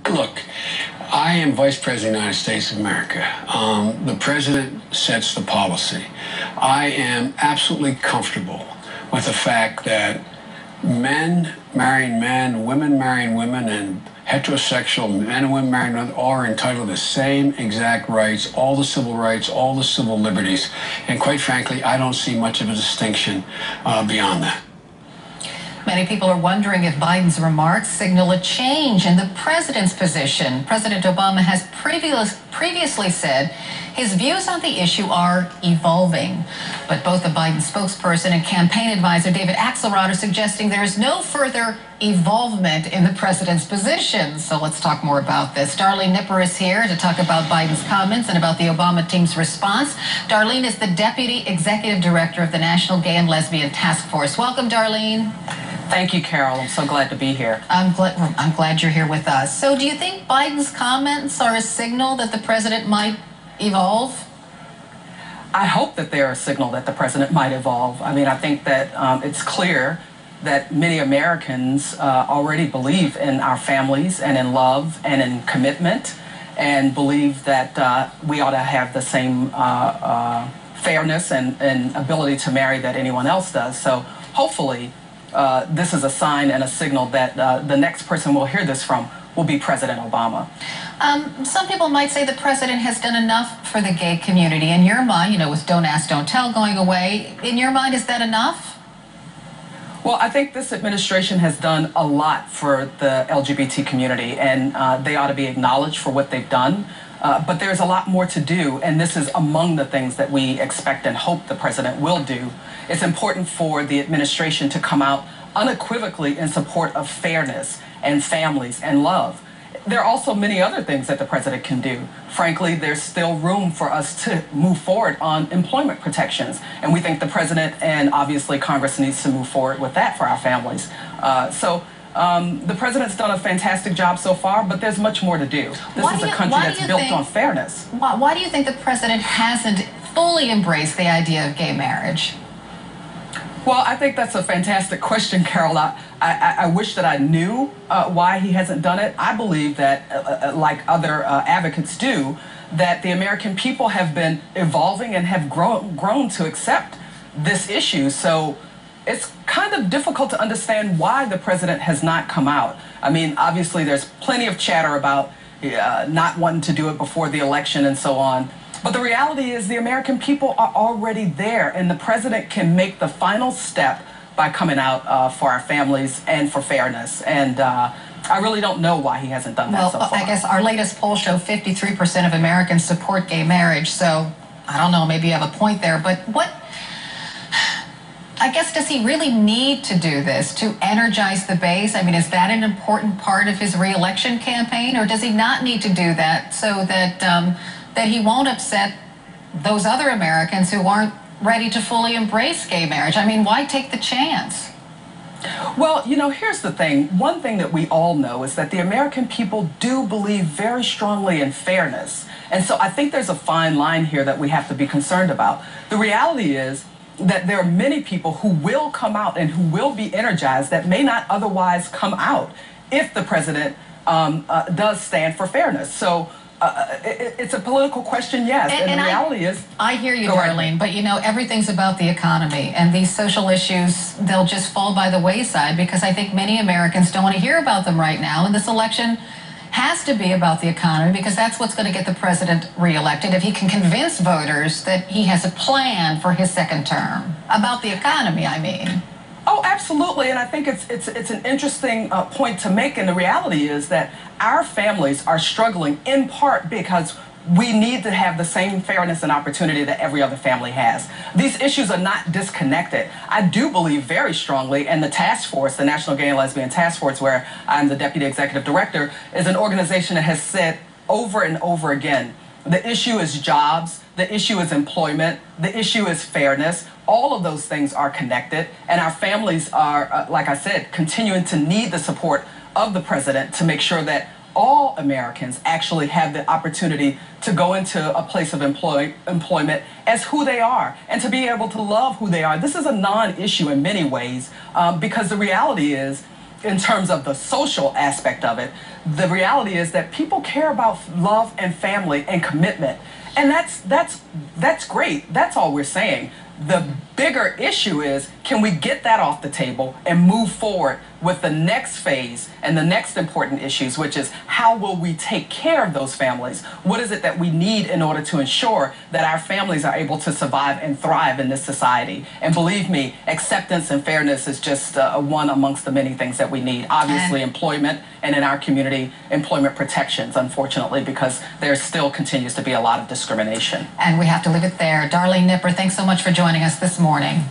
Look, I am Vice President of the United States of America. The President sets the policy. I am absolutely comfortable with the fact that men marrying men, women marrying women, and heterosexual men and women marrying women are entitled to the same exact rights, all the civil rights, all the civil liberties. And quite frankly, I don't see much of a distinction beyond that. Many people are wondering if Biden's remarks signal a change in the president's position. President Obama has previously said his views on the issue are evolving. But both the Biden spokesperson and campaign advisor David Axelrod are suggesting there is no further evolvement in the president's position. So let's talk more about this. Darlene Nipper is here to talk about Biden's comments and about the Obama team's response. Darlene is the Deputy Executive Director of the National Gay and Lesbian Task Force. Welcome, Darlene. Thank you, Carol. I'm so glad to be here. I'm glad you're here with us. So do you think Biden's comments are a signal that the president might evolve? I hope that they're a signal that the president might evolve. I mean, I think that it's clear that many Americans already believe in our families and in love and in commitment, and believe that we ought to have the same fairness and ability to marry that anyone else does. So hopefully this is a sign and a signal that the next person we'll hear this from will be President Obama. Some people might say the president has done enough for the gay community. In your mind, with Don't Ask, Don't Tell going away, in your mind, is that enough? Well, I think this administration has done a lot for the LGBT community, and they ought to be acknowledged for what they've done. But there's a lot more to do, and this is among the things that we expect and hope the president will do. It's important for the administration to come out unequivocally in support of fairness and families and love. There are also many other things that the president can do. Frankly, there's still room for us to move forward on employment protections, and we think the president and obviously Congress needs to move forward with that for our families. The president's done a fantastic job so far, but there's much more to do. This is a country that's built on fairness. Why do you think the president hasn't fully embraced the idea of gay marriage? Well, I think that's a fantastic question, Carol. I wish that I knew why he hasn't done it. I believe that, like other advocates do, that the American people have been evolving and have grown to accept this issue. So it's kind of difficult to understand why the president has not come out. I mean, obviously, there's plenty of chatter about not wanting to do it before the election and so on. But the reality is the American people are already there, and the president can make the final step by coming out for our families and for fairness. And I really don't know why he hasn't done that so far. I guess our latest polls show 53% of Americans support gay marriage. So I don't know, maybe you have a point there. But I guess, does he really need to do this to energize the base? I mean, is that an important part of his re-election campaign, or does he not need to do that so that that he won't upset those other Americans who aren't ready to fully embrace gay marriage? I mean, why take the chance? Well, here's the thing. One thing that we all know is that the American people do believe very strongly in fairness. And so I think there's a fine line here that we have to be concerned about. The reality is that there are many people who will come out and who will be energized that may not otherwise come out if the president does stand for fairness. So it's a political question, yes, and the reality is... I hear you, Darlene, but everything's about the economy, and these social issues, they'll just fall by the wayside because I think many Americans don't want to hear about them right now, and this election has to be about the economy because that's what's going to get the president reelected, if he can convince voters that he has a plan for his second term. About the economy, I mean. Oh, absolutely, and I think it's an interesting point to make, and the reality is that our families are struggling in part because we need to have the same fairness and opportunity that every other family has. These issues are not disconnected. I do believe very strongly, and the task force, the National Gay and Lesbian Task Force, where I'm the Deputy Executive Director, is an organization that has said over and over again, the issue is jobs, the issue is employment, the issue is fairness. All of those things are connected, and our families are, like I said, continuing to need the support of the president to make sure that all Americans actually have the opportunity to go into a place of employment as who they are and to be able to love who they are. This is a non-issue in many ways because the reality is in terms of the social aspect of it, the reality is that people care about love and family and commitment. And that's great. That's all we're saying. The bigger issue is, can we get that off the table and move forward with the next phase and the next important issues, which is how will we take care of those families? What is it that we need in order to ensure that our families are able to survive and thrive in this society? And believe me, acceptance and fairness is just one amongst the many things that we need. Obviously, employment, and in our community, employment protections, unfortunately, because there still continues to be a lot of discrimination. And we have to leave it there. Darlene Nipper, thanks so much for joining us this morning.